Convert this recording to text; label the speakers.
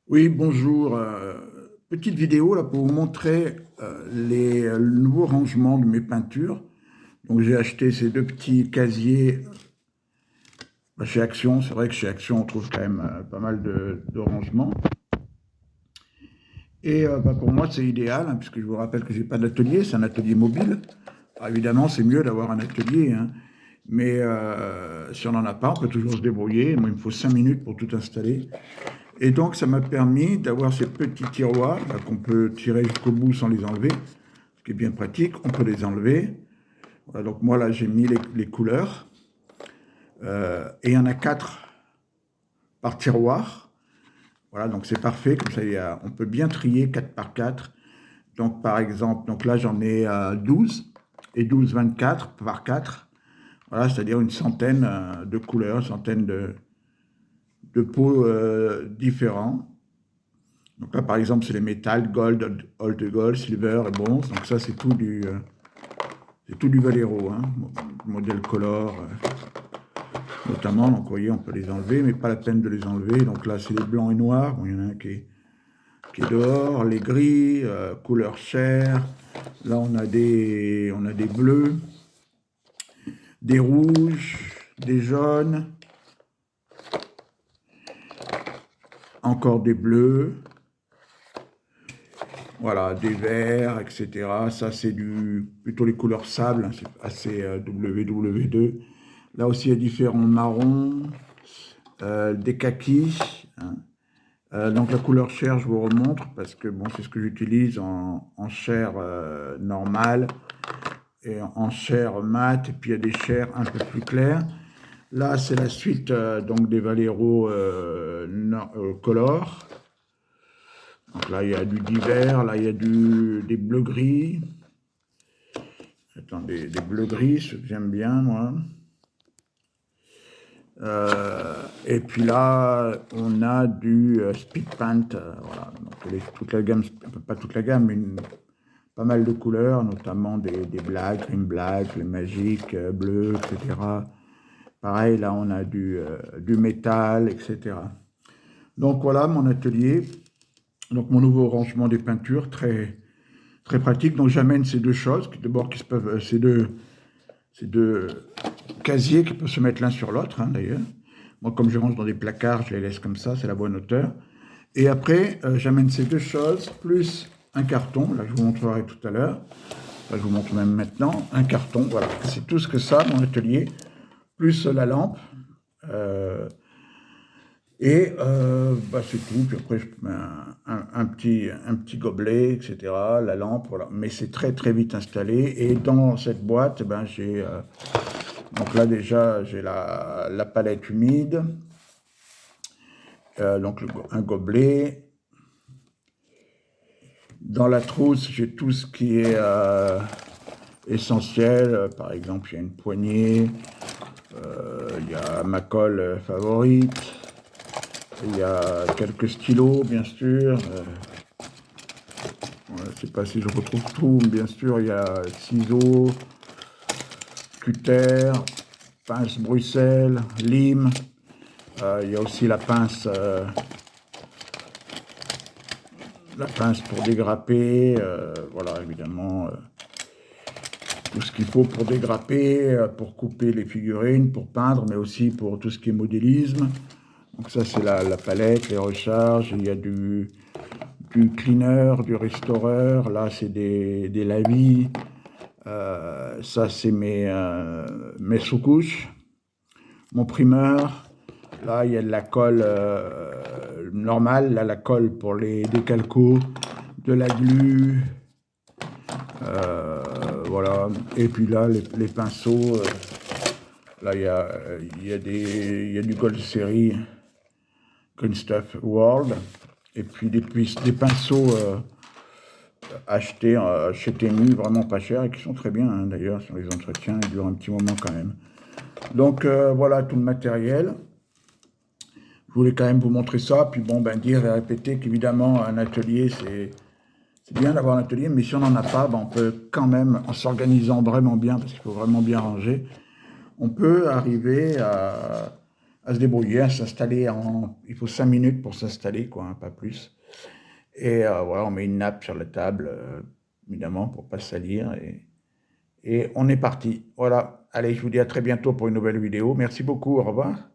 Speaker 1: Oui, bonjour. Petite vidéo là pour vous montrer le nouveau rangement de mes peintures. Donc j'ai acheté ces deux petits casiers chez Action. C'est vrai que chez Action on trouve quand même pas mal de rangements. Et pour moi c'est idéal hein, puisque je vous rappelle que j'ai pas d'atelier, c'est un atelier mobile. Alors, évidemment c'est mieux d'avoir un atelier, hein, mais si on n'en a pas, on peut toujours se débrouiller. Moi il me faut 5 minutes pour tout installer. Et donc, ça m'a permis d'avoir ces petits tiroirs là, qu'on peut tirer jusqu'au bout sans les enlever, ce qui est bien pratique. On peut les enlever. Voilà, donc moi, là, j'ai mis les couleurs. Et il y en a 4 par tiroir. Voilà, donc c'est parfait. Comme ça, on peut bien trier 4 par 4. Donc, par exemple, donc là, j'en ai 12 et 12, 24 par 4. Voilà, c'est-à-dire une centaine de couleurs, une centaine de pots différents. Donc là, par exemple, c'est les métals, gold, old gold, silver et bronze. Donc ça, c'est tout du Valero, hein. Modèle color, notamment. Donc vous voyez, on peut les enlever, mais pas la peine de les enlever. Donc là, c'est les blancs et noirs. Bon, il y en a un qui est dehors. Les gris, couleur chair. Là, on a des bleus, des rouges, des jaunes, encore des bleus. Voilà, des verts, etc. Ça, c'est plutôt les couleurs sable, hein, c'est assez WW2. Là aussi, il y a différents marrons, des kakis, hein. Donc la couleur chair, je vous remontre, parce que bon, c'est ce que j'utilise en chair normale et en chair mate, et puis il y a des chairs un peu plus claires. Là, c'est la suite donc des Valero Color. Donc là, il y a du divers, là, il y a des bleus-gris. Attendez, des bleus-gris, ce que j'aime bien, moi. Et puis là, on a du speed paint. Voilà. Donc toute la gamme, pas toute la gamme, mais pas mal de couleurs, notamment des blacks, green black, les magiques, bleus, etc. Pareil, là, on a du métal, etc. Donc voilà mon atelier. Donc mon nouveau rangement des peintures, très, très pratique. Donc j'amène ces deux choses, d'abord qui se peuvent, ces deux casiers qui peuvent se mettre l'un sur l'autre, hein, d'ailleurs. Moi, comme je range dans des placards, je les laisse comme ça, c'est la bonne hauteur. Et après, j'amène ces deux choses, plus un carton, là je vous montrerai tout à l'heure, là je vous montre même maintenant, un carton, voilà, c'est tout ce que ça, mon atelier, plus la lampe, euh, et c'est tout. Puis après, je mets un petit gobelet, etc. La lampe, voilà. Mais c'est très très vite installé. Et dans cette boîte, j'ai donc là déjà j'ai la palette humide, donc un gobelet. Dans la trousse, j'ai tout ce qui est essentiel. Par exemple, il y a une poignée, il y a ma colle favorite, il y a quelques stylos, bien sûr. Je ne sais pas si je retrouve tout, mais bien sûr, il y a ciseaux, cutter, pince Bruxelles, lime. Il y a aussi la pince pour dégrapper. Voilà, évidemment, tout ce qu'il faut pour dégrapper, pour couper les figurines, pour peindre, mais aussi pour tout ce qui est modélisme. Donc ça, c'est la palette, les recharges. Il y a du cleaner, du restaureur. Là, c'est des lavis. Ça, c'est mes sous-couches, mon primeur. Là, il y a de la colle normale, là, la colle pour les décalcos, de la glu, voilà. Et puis là, les pinceaux, là, il y a du Gold Series, Green Stuff World, et puis des pinceaux achetés chez Temu, vraiment pas chers, et qui sont très bien, hein, d'ailleurs, sur les entretiens, ils durent un petit moment quand même. Donc voilà tout le matériel. Je voulais quand même vous montrer ça, puis bon, dire et répéter qu'évidemment, un atelier, c'est bien d'avoir un atelier, mais si on n'en a pas, on peut quand même, en s'organisant vraiment bien, parce qu'il faut vraiment bien ranger, on peut arriver à se débrouiller, à s'installer en... Il faut 5 minutes pour s'installer, quoi, hein, pas plus. Et voilà, on met une nappe sur la table, évidemment, pour pas salir. Et on est parti. Voilà. Allez, je vous dis à très bientôt pour une nouvelle vidéo. Merci beaucoup. Au revoir.